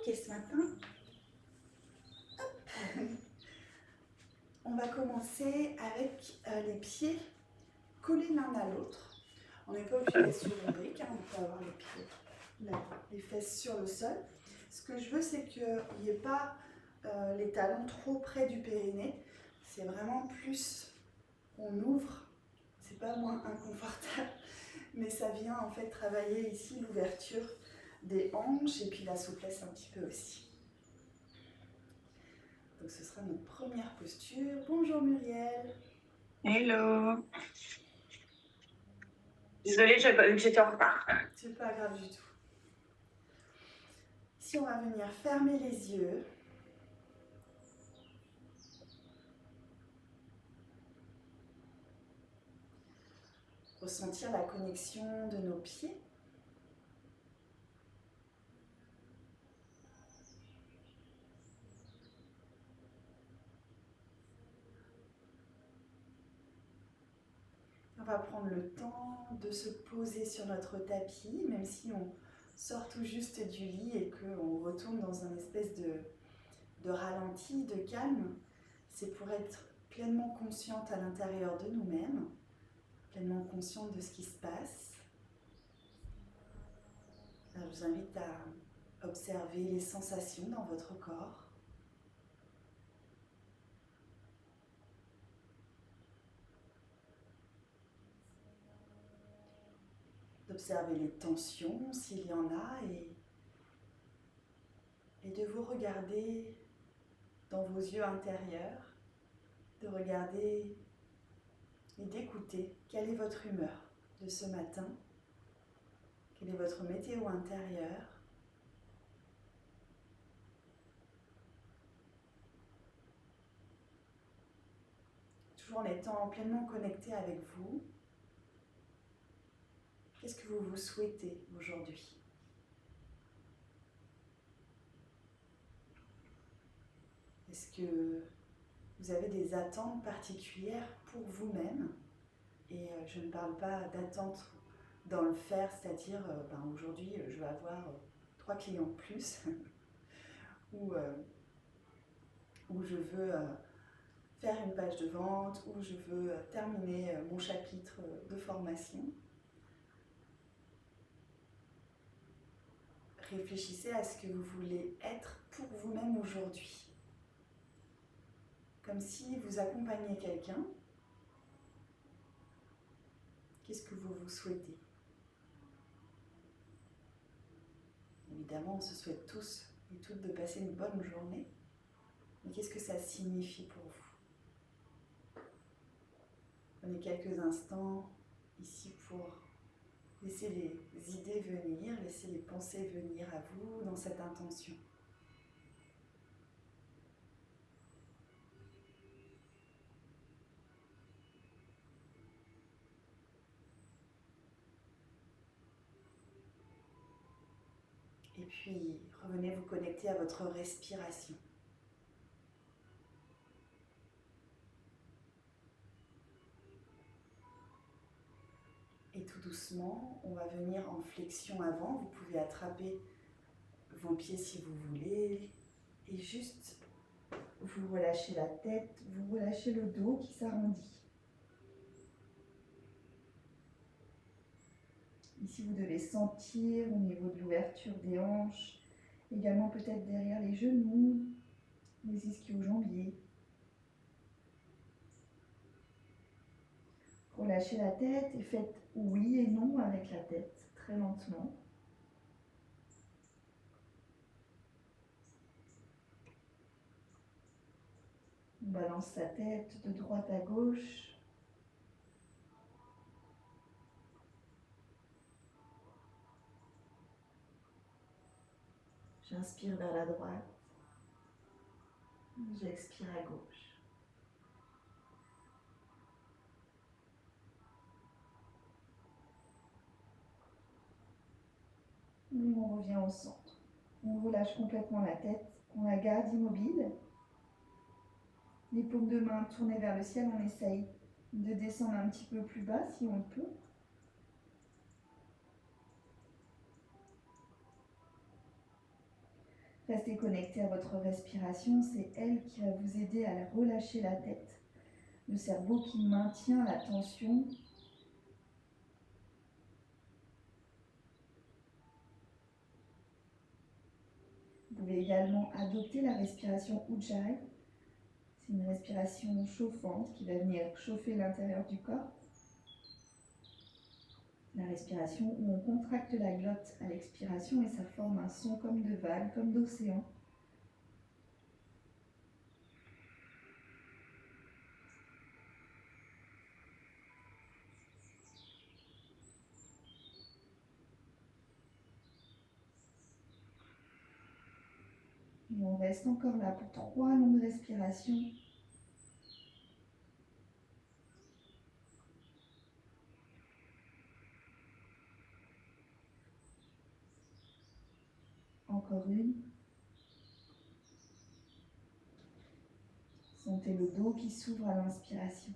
Ok, ce matin, on va commencer avec les pieds collés l'un à l'autre. On n'est pas obligé d'être sur une brique, hein, on peut avoir les pieds, là, les fesses sur le sol. Ce que je veux, c'est qu'il n'y ait pas les talons trop près du périnée. C'est vraiment plus, on ouvre, c'est pas moins inconfortable, mais ça vient en fait travailler ici l'ouverture des hanches et puis la souplesse un petit peu aussi. Donc ce sera notre première posture. Bonjour Muriel. Hello. Désolée, j'avais pas vu que j'étais en retard. C'est pas grave du tout. Ici, on va venir fermer les yeux. Ressentir la connexion de nos pieds. On va prendre le temps de se poser sur notre tapis, même si on sort tout juste du lit et qu'on retourne dans une espèce de ralenti, de calme. C'est pour être pleinement consciente à l'intérieur de nous-mêmes, pleinement consciente de ce qui se passe. Alors, je vous invite à observer les sensations dans votre corps. D'observer les tensions s'il y en a et de vous regarder dans vos yeux intérieurs, de regarder et d'écouter quelle est votre humeur de ce matin, quelle est votre météo intérieure. Toujours en étant pleinement connecté avec vous. Qu'est-ce que vous vous souhaitez aujourd'hui ? Est-ce que vous avez des attentes particulières pour vous-même ? Et je ne parle pas d'attentes dans le faire, c'est-à-dire aujourd'hui je vais avoir 3 clients de plus ou je veux faire une page de vente, ou je veux terminer mon chapitre de formation. Réfléchissez à ce que vous voulez être pour vous-même aujourd'hui. Comme si vous accompagniez quelqu'un. Qu'est-ce que vous vous souhaitez ? Évidemment, on se souhaite tous et toutes de passer une bonne journée. Mais qu'est-ce que ça signifie pour vous ? Prenez quelques instants ici pour laisser les idées venir, laisser les pensées venir à vous dans cette intention. Et puis, revenez vous connecter à votre respiration. Et tout doucement, on va venir en flexion avant. Vous pouvez attraper vos pieds si vous voulez. Et juste, vous relâchez la tête, vous relâchez le dos qui s'arrondit. Ici, vous devez sentir au niveau de l'ouverture des hanches, également peut-être derrière les genoux, les ischio-jambiers. Relâchez la tête et faites oui et non avec la tête, très lentement. On balance sa tête de droite à gauche. J'inspire vers la droite. J'expire à gauche. Et on revient au centre. On relâche complètement la tête. On la garde immobile. Les paumes de main tournées vers le ciel. On essaye de descendre un petit peu plus bas si on peut. Restez connecté à votre respiration, c'est elle qui va vous aider à relâcher la tête. Le cerveau qui maintient la tension. Vous pouvez également adopter la respiration Ujjayi. C'est une respiration chauffante qui va venir chauffer l'intérieur du corps. La respiration où on contracte la glotte à l'expiration et ça forme un son comme de vagues, comme d'océan. Et on reste encore là pour 3 longues respirations. Encore une. Sentez le dos qui s'ouvre à l'inspiration.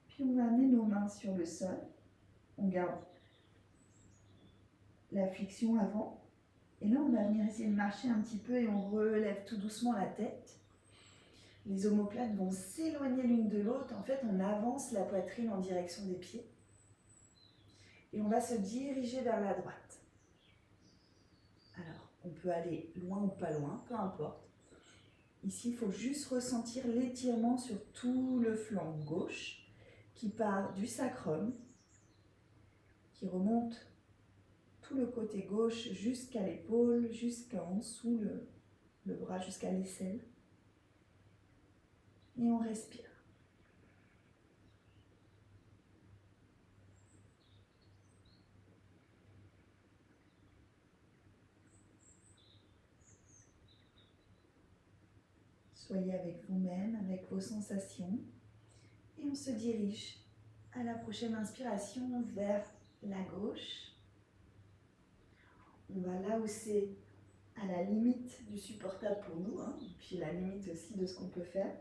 Puis on va amener nos mains sur le sol. On garde la flexion avant. Et là, on va venir essayer de marcher un petit peu et on relève tout doucement la tête. Les omoplates vont s'éloigner l'une de l'autre. En fait, on avance la poitrine en direction des pieds. Et on va se diriger vers la droite. Alors, on peut aller loin ou pas loin, peu importe. Ici, il faut juste ressentir l'étirement sur tout le flanc gauche qui part du sacrum, qui remonte tout le côté gauche jusqu'à l'épaule, jusqu'en dessous le bras, jusqu'à l'aisselle. Et on respire. Soyez avec vous-même, avec vos sensations. Et on se dirige à la prochaine inspiration vers la gauche. On va là où c'est à la limite du supportable pour nous, hein, puis la limite aussi de ce qu'on peut faire.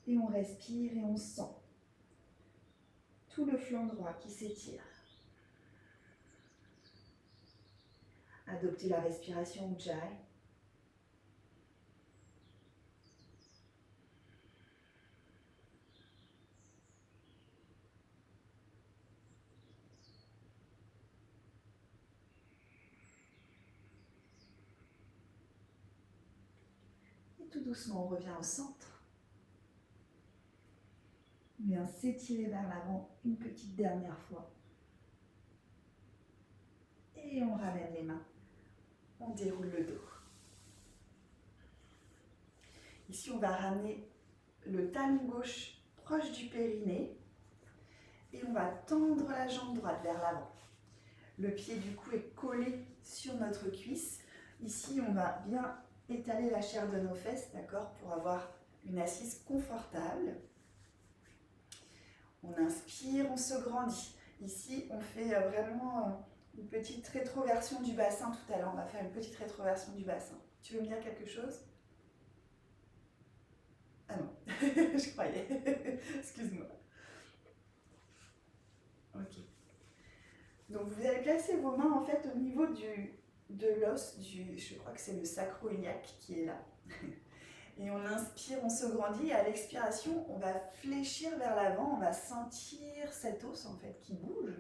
Et on respire et on sent tout le flanc droit qui s'étire. Adoptez la respiration Ujjayi. Et tout doucement, on revient au centre. On vient s'étirer vers l'avant une petite dernière fois. Et on ramène les mains. On déroule le dos. Ici, on va ramener le talon gauche proche du périnée. Et on va tendre la jambe droite vers l'avant. Le pied du coup est collé sur notre cuisse. Ici, on va bien étaler la chair de nos fesses, d'accord, pour avoir une assise confortable. On inspire, on se grandit. Ici, on fait vraiment une petite rétroversion du bassin tout à l'heure. On va faire une petite rétroversion du bassin. Tu veux me dire quelque chose? Ah non, je croyais. Excuse-moi. Ok. Donc vous allez placer vos mains en fait au niveau de l'os, je crois que c'est le sacro-iliaque qui est là. Et on inspire, on se grandit, et à l'expiration, on va fléchir vers l'avant, on va sentir cet os en fait qui bouge.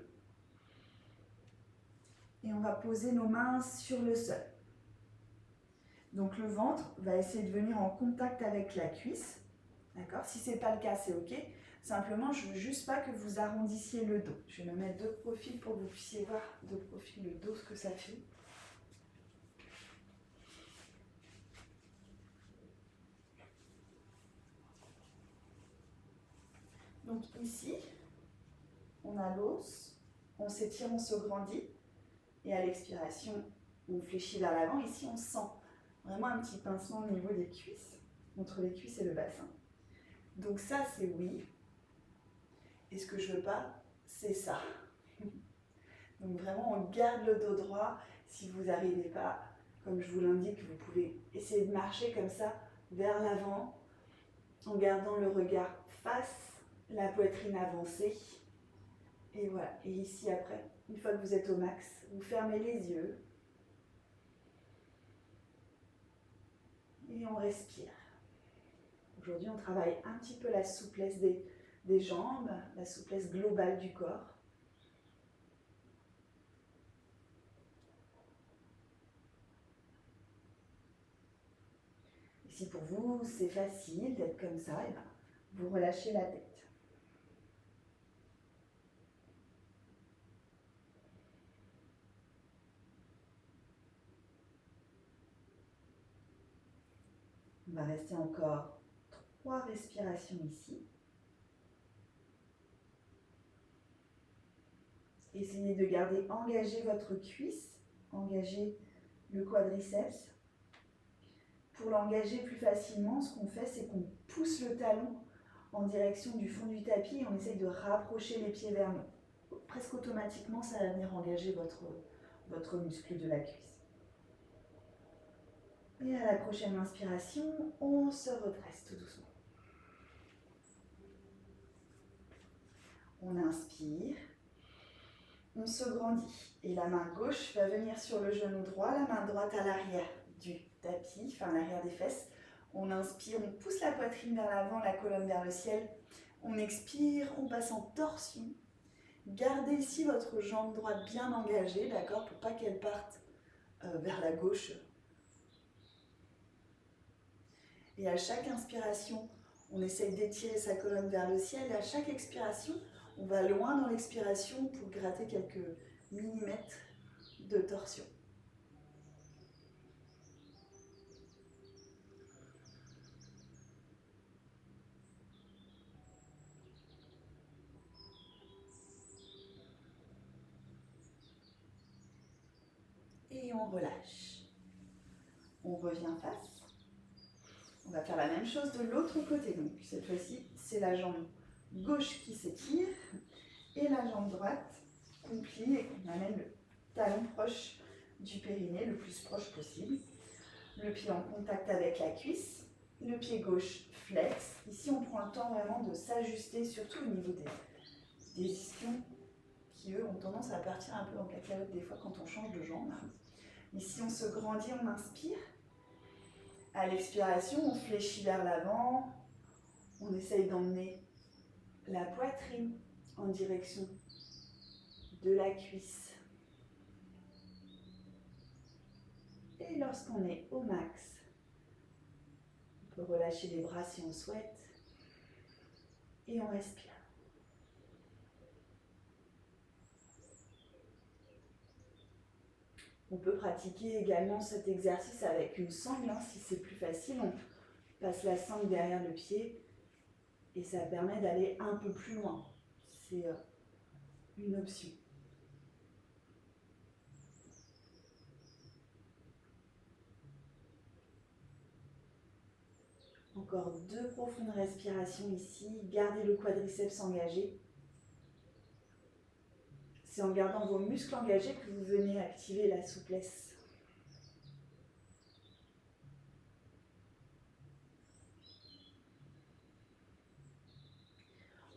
Et on va poser nos mains sur le sol. Donc le ventre va essayer de venir en contact avec la cuisse. D'accord? Si ce n'est pas le cas, c'est ok. Simplement, je ne veux juste pas que vous arrondissiez le dos. Je vais me mettre de profil pour que vous puissiez voir de profil le dos, ce que ça fait. Donc ici, on a l'os, on s'étire, on se grandit. Et à l'expiration, on fléchit vers l'avant. Ici, on sent vraiment un petit pincement au niveau des cuisses, entre les cuisses et le bassin. Donc ça, c'est oui. Et ce que je veux pas, c'est ça. Donc vraiment, on garde le dos droit. Si vous n'arrivez pas, comme je vous l'indique, vous pouvez essayer de marcher comme ça, vers l'avant, en gardant le regard face, la poitrine avancée. Et voilà. Et ici après, une fois que vous êtes au max, vous fermez les yeux. Et on respire. Aujourd'hui, on travaille un petit peu la souplesse des jambes, la souplesse globale du corps. Et si pour vous, c'est facile d'être comme ça, et ben, vous relâchez la tête. On va rester encore 3 respirations ici. Essayez de garder engagé votre cuisse, engagez le quadriceps. Pour l'engager plus facilement, ce qu'on fait, c'est qu'on pousse le talon en direction du fond du tapis et on essaye de rapprocher les pieds vers nous. Presque automatiquement, ça va venir engager votre muscle de la cuisse. Et à la prochaine inspiration, on se redresse tout doucement. On inspire, on se grandit et la main gauche va venir sur le genou droit, la main droite à l'arrière du tapis, enfin l'arrière des fesses. On inspire, on pousse la poitrine vers l'avant, la colonne vers le ciel. On expire, on passe en torsion. Gardez ici votre jambe droite bien engagée, d'accord, pour pas qu'elle parte vers la gauche. Et à chaque inspiration, on essaye d'étirer sa colonne vers le ciel. Et à chaque expiration, on va loin dans l'expiration pour gratter quelques millimètres de torsion. Et on relâche. On revient face. On va faire la même chose de l'autre côté. Donc cette fois-ci, c'est la jambe gauche qui s'étire et la jambe droite qu'on plie et qu'on amène le talon proche du périnée, le plus proche possible. Le pied en contact avec la cuisse, le pied gauche flex. Ici, on prend le temps vraiment de s'ajuster, surtout au niveau des ischions qui, eux, ont tendance à partir un peu en cacahuète des fois quand on change de jambe. Ici, on se grandit, on inspire. À l'expiration, on fléchit vers l'avant. On essaye d'emmener la poitrine en direction de la cuisse. Et lorsqu'on est au max, on peut relâcher les bras si on souhaite. Et on respire. On peut pratiquer également cet exercice avec une sangle, si c'est plus facile. On passe la sangle derrière le pied et ça permet d'aller un peu plus loin. C'est une option. Encore 2 profondes respirations ici. Gardez le quadriceps engagé. C'est en gardant vos muscles engagés que vous venez activer la souplesse.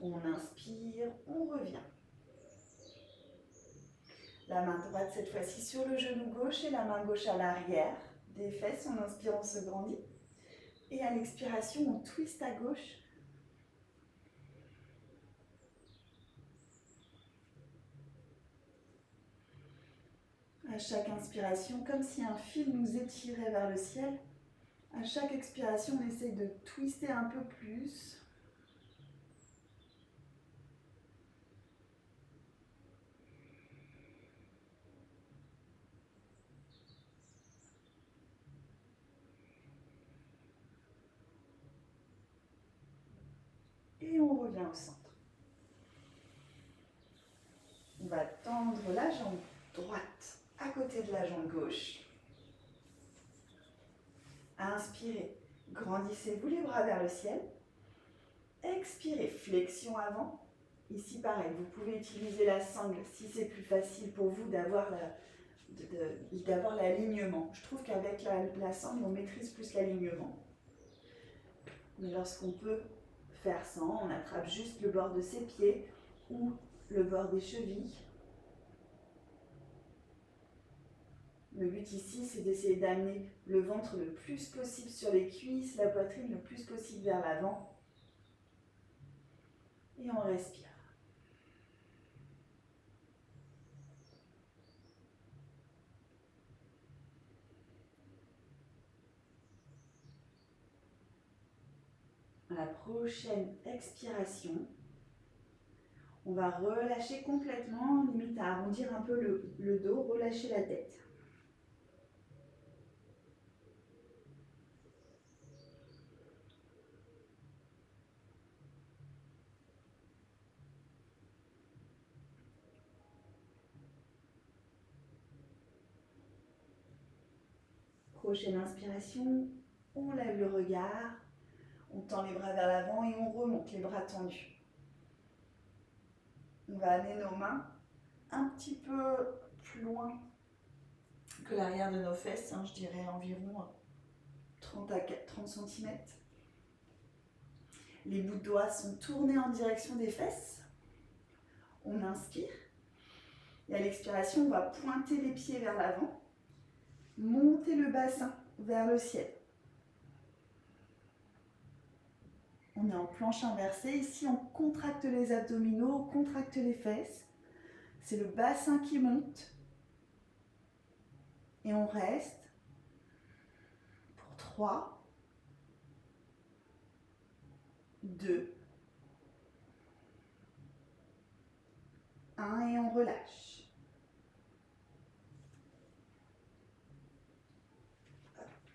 On inspire, on revient. La main droite cette fois-ci sur le genou gauche et la main gauche à l'arrière des fesses. On inspire, on se grandit. Et à l'expiration, on twiste à gauche. À chaque inspiration, comme si un fil nous étirait vers le ciel. À chaque expiration, on essaye de twister un peu plus. Et on revient au centre. On va tendre la jambe droite à côté de la jambe gauche. Inspirez, grandissez-vous les bras vers le ciel. Expirez, flexion avant. Ici pareil, vous pouvez utiliser la sangle si c'est plus facile pour vous d'avoir l'alignement. Je trouve qu'avec la sangle, on maîtrise plus l'alignement. Mais lorsqu'on peut faire sans, on attrape juste le bord de ses pieds ou le bord des chevilles. Le but ici, c'est d'essayer d'amener le ventre le plus possible sur les cuisses, la poitrine le plus possible vers l'avant. Et on respire. À la prochaine expiration, on va relâcher complètement, limite à arrondir un peu le dos, relâcher la tête. Prochaine inspiration, on lève le regard, on tend les bras vers l'avant et on remonte les bras tendus. On va amener nos mains un petit peu plus loin que l'arrière de nos fesses, je dirais environ 30 cm. Les bouts de doigts sont tournés en direction des fesses. On inspire. Et à l'expiration, on va pointer les pieds vers l'avant, monter le bassin vers le ciel. On est en planche inversée. Ici, on contracte les abdominaux, on contracte les fesses. C'est le bassin qui monte. Et on reste pour 3, 2, 1 et on relâche.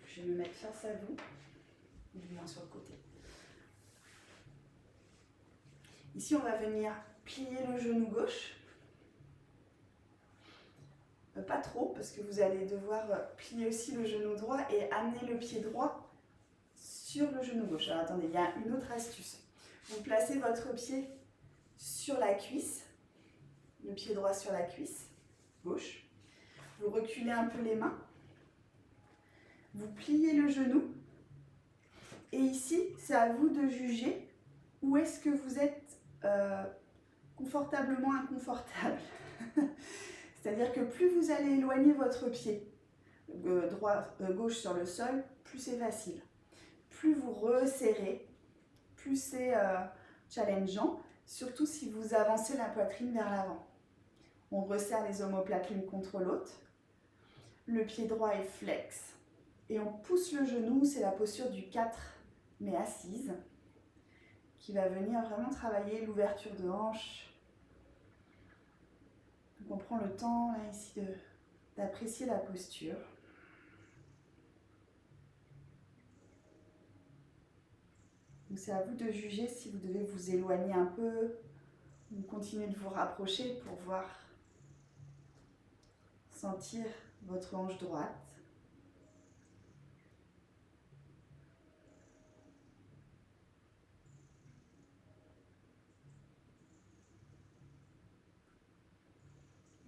Je vais me mettre face à vous, du moins sur le côté. Ici, on va venir plier le genou gauche. Pas trop, parce que vous allez devoir plier aussi le genou droit et amener le pied droit sur le genou gauche. Alors attendez, il y a une autre astuce. Vous placez votre pied sur la cuisse, le pied droit sur la cuisse gauche. Vous reculez un peu les mains. Vous pliez le genou. Et ici, c'est à vous de juger où est-ce que vous êtes confortablement inconfortable. C'est-à-dire que plus vous allez éloigner votre pied gauche sur le sol, plus c'est facile. Plus vous resserrez, plus c'est challengeant, surtout si vous avancez la poitrine vers l'avant. On resserre les omoplates l'une contre l'autre. Le pied droit est flex. Et on pousse le genou, c'est la posture du 4, mais assise, qui va venir vraiment travailler l'ouverture de hanche. Donc on prend le temps là ici d'apprécier la posture. Donc c'est à vous de juger si vous devez vous éloigner un peu ou continuer de vous rapprocher pour voir sentir votre hanche droite.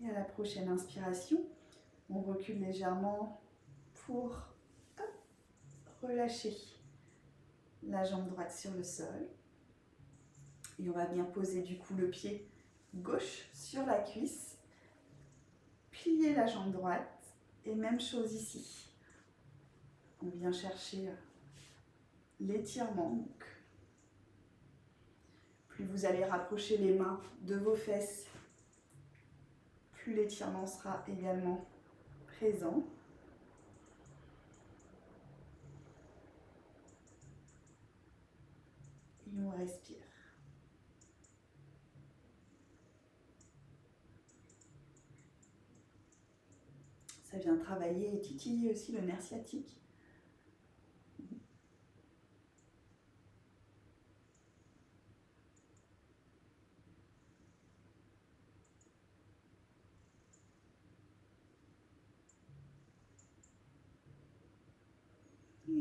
Et à la prochaine inspiration, on recule légèrement pour relâcher la jambe droite sur le sol. Et on va bien poser du coup le pied gauche sur la cuisse. Plier la jambe droite. Et même chose ici. On vient chercher l'étirement. Plus vous allez rapprocher les mains de vos fesses, plus l'étirement sera également présent. Et on respire. Ça vient travailler et titiller aussi le nerf sciatique.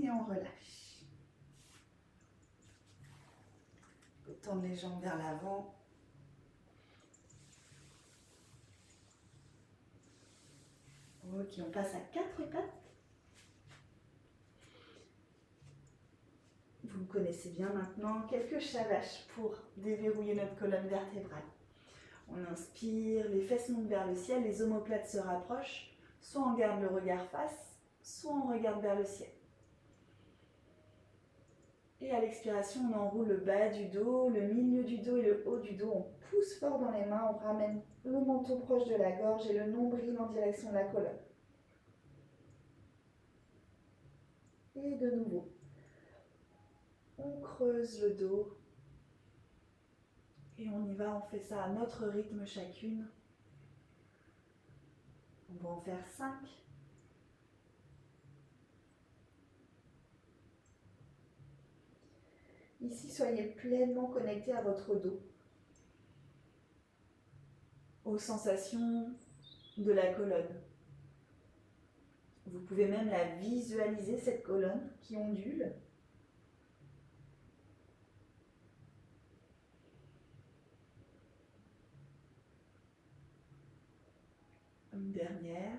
Et on relâche. On peut tendre les jambes vers l'avant. Ok, on passe à 4 pattes. Vous me connaissez bien maintenant. Quelques chavaches pour déverrouiller notre colonne vertébrale. On inspire, les fesses montent vers le ciel, les omoplates se rapprochent. Soit on garde le regard face, soit on regarde vers le ciel. Et à l'expiration, on enroule le bas du dos, le milieu du dos et le haut du dos. On pousse fort dans les mains, on ramène le menton proche de la gorge et le nombril en direction de la colonne. Et de nouveau, on creuse le dos. Et on y va, on fait ça à notre rythme chacune. On va en faire 5. Ici, soyez pleinement connectés à votre dos, aux sensations de la colonne. Vous pouvez même la visualiser, cette colonne qui ondule. Une dernière.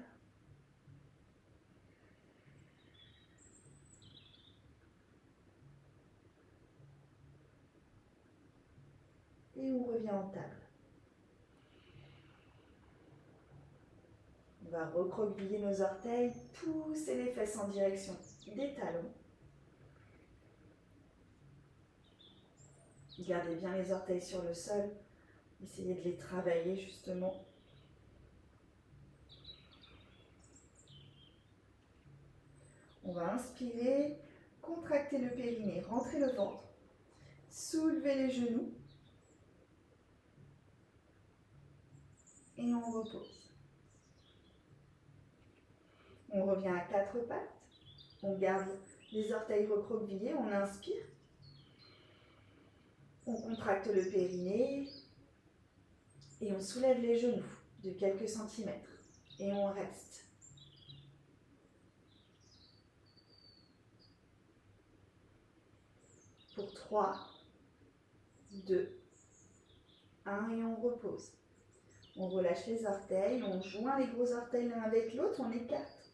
Et on revient en table. On va recroqueviller nos orteils, pousser les fesses en direction des talons. Gardez bien les orteils sur le sol. Essayez de les travailler justement. On va inspirer, contracter le périnée, rentrer le ventre, soulever les genoux et on repose. On revient à 4 pattes. On garde les orteils recroquevillés, on inspire. On contracte le périnée et on soulève les genoux de quelques centimètres. Et on reste. Pour 3, 2, 1 et on repose. On relâche les orteils, on joint les gros orteils l'un avec l'autre, on écarte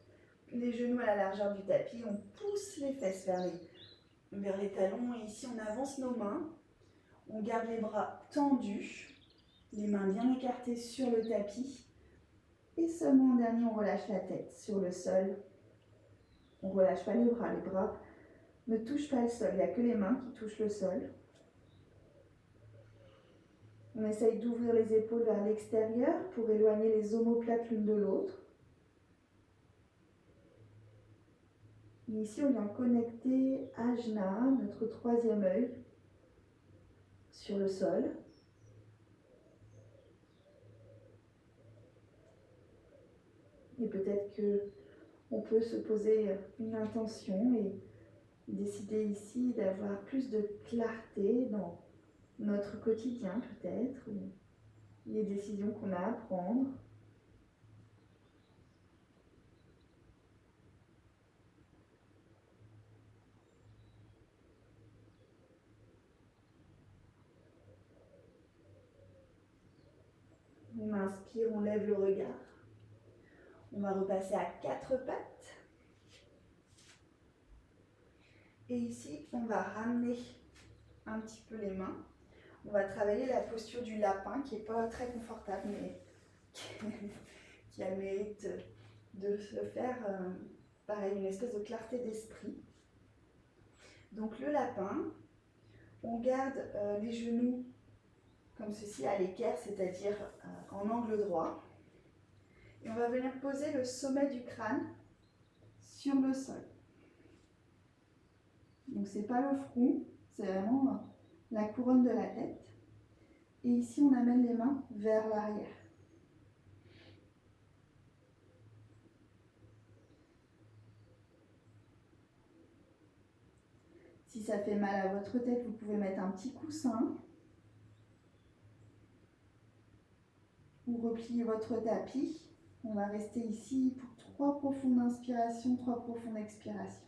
les genoux à la largeur du tapis, on pousse les fesses vers les talons et ici on avance nos mains. On garde les bras tendus, les mains bien écartées sur le tapis. Et seulement en dernier, on relâche la tête sur le sol. On ne relâche pas les bras ne touchent pas le sol, il n'y a que les mains qui touchent le sol. On essaye d'ouvrir les épaules vers l'extérieur pour éloigner les omoplates l'une de l'autre. Et ici, on vient connecter Ajna, notre troisième œil, sur le sol. Et peut-être qu'on peut se poser une intention et décider ici d'avoir plus de clarté dans notre quotidien peut-être, ou les décisions qu'on a à prendre. On inspire, on lève le regard. On va repasser à 4 pattes. Et ici, on va ramener un petit peu les mains. On va travailler la posture du lapin qui n'est pas très confortable, mais qui a le mérite de se faire, pareil, une espèce de clarté d'esprit. Donc le lapin, on garde les genoux comme ceci à l'équerre, c'est-à-dire en angle droit. Et on va venir poser le sommet du crâne sur le sol. Donc c'est pas le front, c'est vraiment la couronne de la tête. Et ici on amène les mains vers l'arrière. Si ça fait mal à votre tête, vous pouvez mettre un petit coussin ou replier votre tapis. On va rester ici pour 3 profondes inspirations, 3 profondes expirations.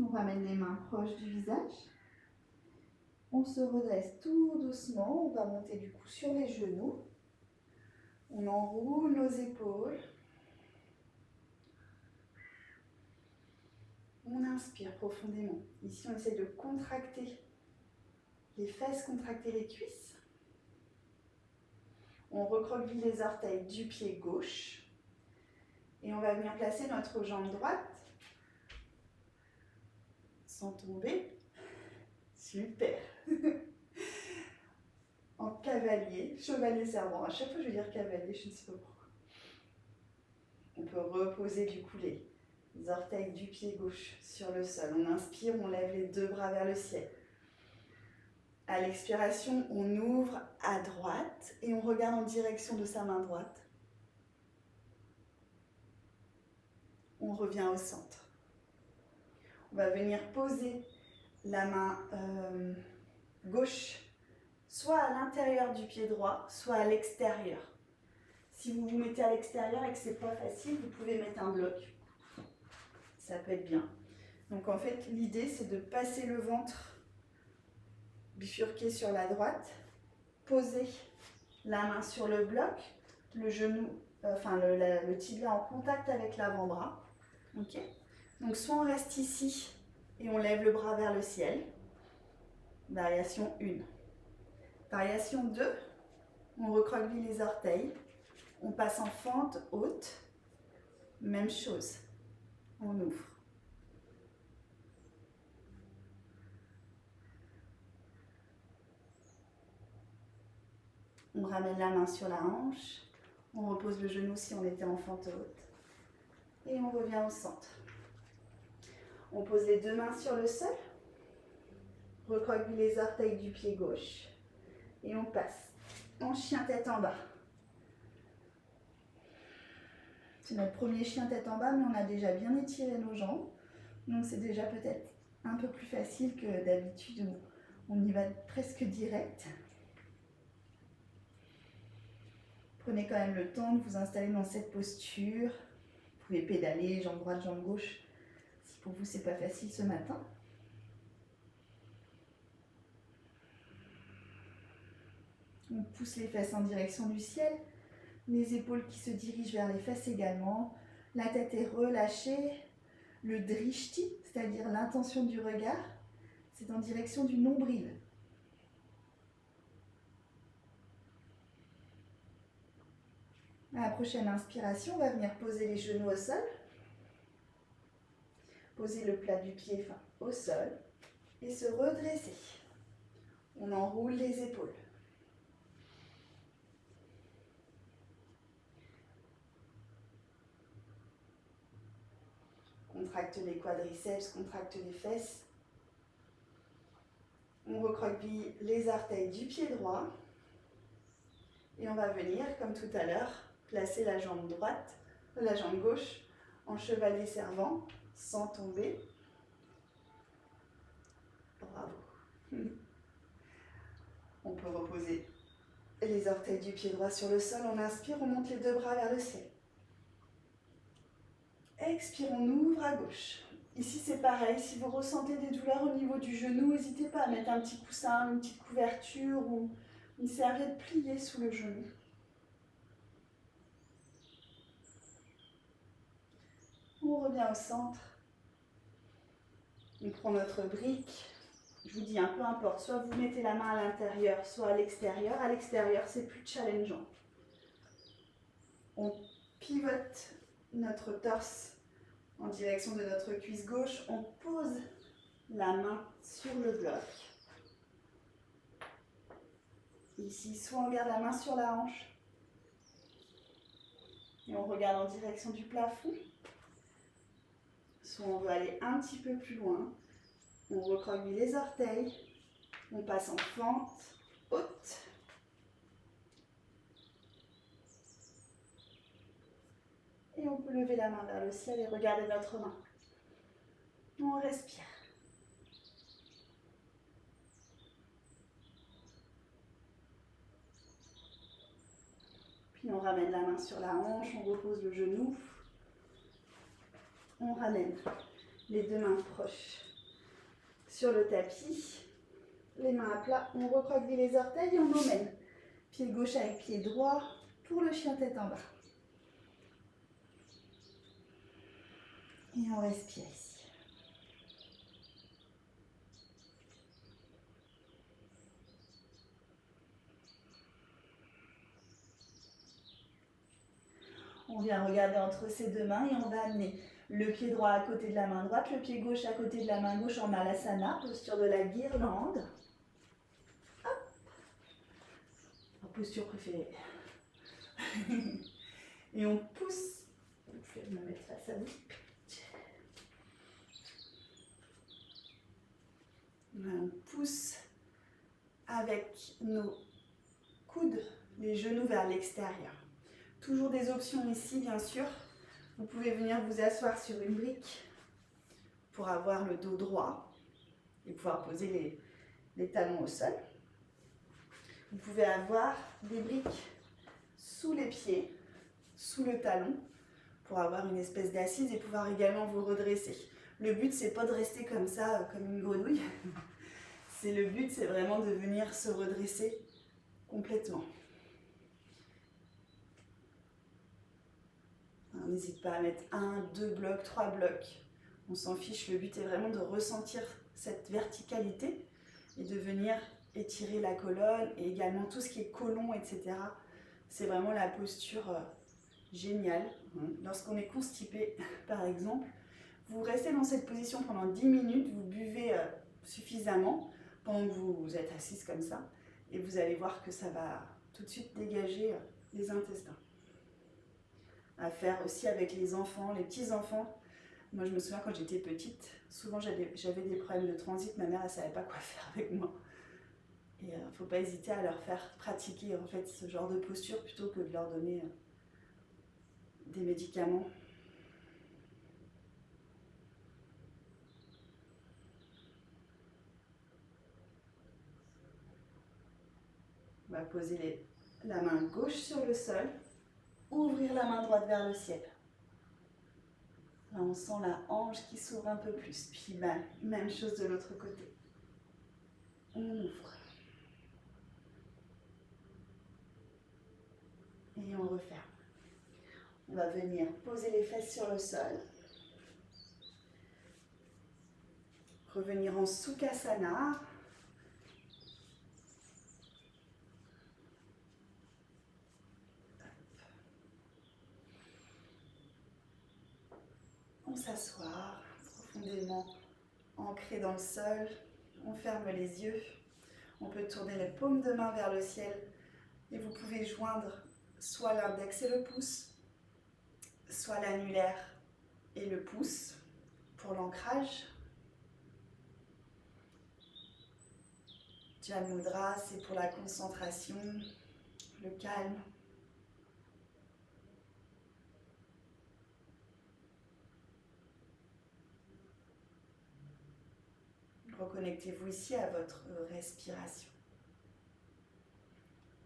On ramène les mains proches du visage. On se redresse tout doucement. On va monter du coup sur les genoux. On enroule nos épaules. On inspire profondément. Ici, on essaie de contracter les fesses, contracter les cuisses. On recroqueville les orteils du pied gauche. Et on va venir placer notre jambe droite sans tomber. Super. En cavalier, chevalier servant. À chaque fois, je vais dire cavalier, je ne sais pas pourquoi. On peut reposer du coup les orteils du pied gauche sur le sol. On inspire, on lève les deux bras vers le ciel. À l'expiration, on ouvre à droite et on regarde en direction de sa main droite. On revient au centre. On va venir poser la main gauche soit à l'intérieur du pied droit, soit à l'extérieur. Si vous vous mettez à l'extérieur et que ce n'est pas facile, vous pouvez mettre un bloc. Ça peut être bien. Donc en fait, l'idée c'est de passer le ventre bifurqué sur la droite, poser la main sur le bloc, le genou, le tibia en contact avec l'avant-bras. Ok. Donc soit on reste ici et on lève le bras vers le ciel. Variation 1. Variation 2, on recroqueville les orteils. On passe en fente haute. Même chose. On ouvre. On ramène la main sur la hanche. On repose le genou si on était en fente haute. Et on revient au centre. On pose les deux mains sur le sol. Recroqueville les orteils du pied gauche. Et on passe en chien tête en bas. C'est notre premier chien tête en bas, mais on a déjà bien étiré nos jambes. Donc c'est déjà peut-être un peu plus facile que d'habitude où on y va presque direct. Prenez quand même le temps de vous installer dans cette posture. Vous pouvez pédaler, jambe droite, jambe gauche, si pour vous c'est pas facile ce matin. On pousse les fesses en direction du ciel, les épaules qui se dirigent vers les fesses également. La tête est relâchée. Le drishti, c'est-à-dire l'intention du regard, c'est en direction du nombril. À la prochaine inspiration, on va venir poser les genoux au sol. Poser le plat du pied au sol et se redresser. On enroule les épaules. Contracte les quadriceps, contracte les fesses. On recroqueville les orteils du pied droit. Et on va venir, comme tout à l'heure, placer la jambe droite, la jambe gauche en chevalier servant, sans tomber. Bravo. On peut reposer les orteils du pied droit sur le sol. On inspire, on monte les deux bras vers le ciel. Expire, on ouvre à gauche. Ici c'est pareil, si vous ressentez des douleurs au niveau du genou, n'hésitez pas à mettre un petit coussin, une petite couverture ou une serviette pliée sous le genou. On revient au centre. On prend notre brique. Je vous dis, peu importe, soit vous mettez la main à l'intérieur, soit à l'extérieur. À l'extérieur, c'est plus challengeant. On pivote notre torse en direction de notre cuisse gauche. On pose la main sur le bloc. Ici, soit on garde la main sur la hanche et on regarde en direction du plafond. Soit on veut aller un petit peu plus loin. On recroqueville les orteils. On passe en fente haute. Et on peut lever la main vers le ciel et regarder notre main. On respire. Puis on ramène la main sur la hanche, on repose le genou. On ramène les deux mains proches sur le tapis. Les mains à plat, on recroqueville les orteils et on emmène. Pied gauche avec pied droit pour le chien tête en bas. Et on respire ici. On vient regarder entre ses deux mains et on va amener le pied droit à côté de la main droite, le pied gauche à côté de la main gauche en Malasana, posture de la guirlande. Hop. En posture préférée. Et on pousse. Je vais me mettre face à vous. On pousse avec nos coudes, les genoux vers l'extérieur. Toujours des options ici, bien sûr. Vous pouvez venir vous asseoir sur une brique pour avoir le dos droit et pouvoir poser les talons au sol. Vous pouvez avoir des briques sous les pieds, sous le talon, pour avoir une espèce d'assise et pouvoir également vous redresser. Le but, c'est pas de rester comme ça, comme une grenouille. Le but, c'est vraiment de venir se redresser complètement. N'hésite pas à mettre 1, 2 blocs, 3 blocs. On s'en fiche, le but est vraiment de ressentir cette verticalité et de venir étirer la colonne et également tout ce qui est côlon, etc. C'est vraiment la posture géniale. Lorsqu'on est constipé, par exemple, vous restez dans cette position pendant 10 minutes, vous buvez suffisamment pendant que vous êtes assise comme ça et vous allez voir que ça va tout de suite dégager les intestins. À faire aussi avec les enfants, les petits-enfants. Moi, je me souviens quand j'étais petite, souvent j'avais des problèmes de transit. Ma mère, elle ne savait pas quoi faire avec moi. Et il ne faut pas hésiter à leur faire pratiquer en fait ce genre de posture plutôt que de leur donner des médicaments. On va poser la main gauche sur le sol, ouvrir la main droite vers le ciel. Là, on sent la hanche qui s'ouvre un peu plus. Puis même chose de l'autre côté. On ouvre. Et on referme. On va venir poser les fesses sur le sol. Revenir en Sukhasana. On s'assoit profondément ancré dans le sol. On ferme les yeux. On peut tourner les paumes de main vers le ciel. Et vous pouvez joindre soit l'index et le pouce, soit l'annulaire et le pouce pour l'ancrage. Jal Mudra, c'est pour la concentration, le calme. Reconnectez-vous ici à votre respiration.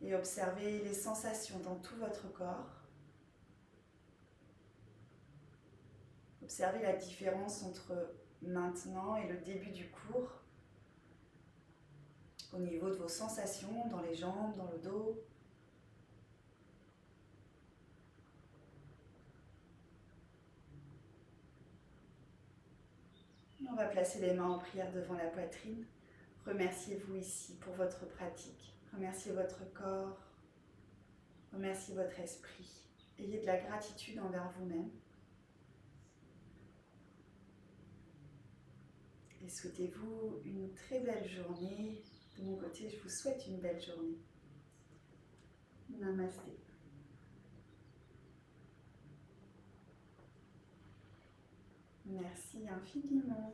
Et observez les sensations dans tout votre corps. Observez la différence entre maintenant et le début du cours au niveau de vos sensations dans les jambes, dans le dos. On va placer les mains en prière devant la poitrine. Remerciez-vous ici pour votre pratique. Remerciez votre corps. Remerciez votre esprit. Ayez de la gratitude envers vous-même. Et souhaitez-vous une très belle journée. De mon côté, je vous souhaite une belle journée. Namasté. Merci infiniment.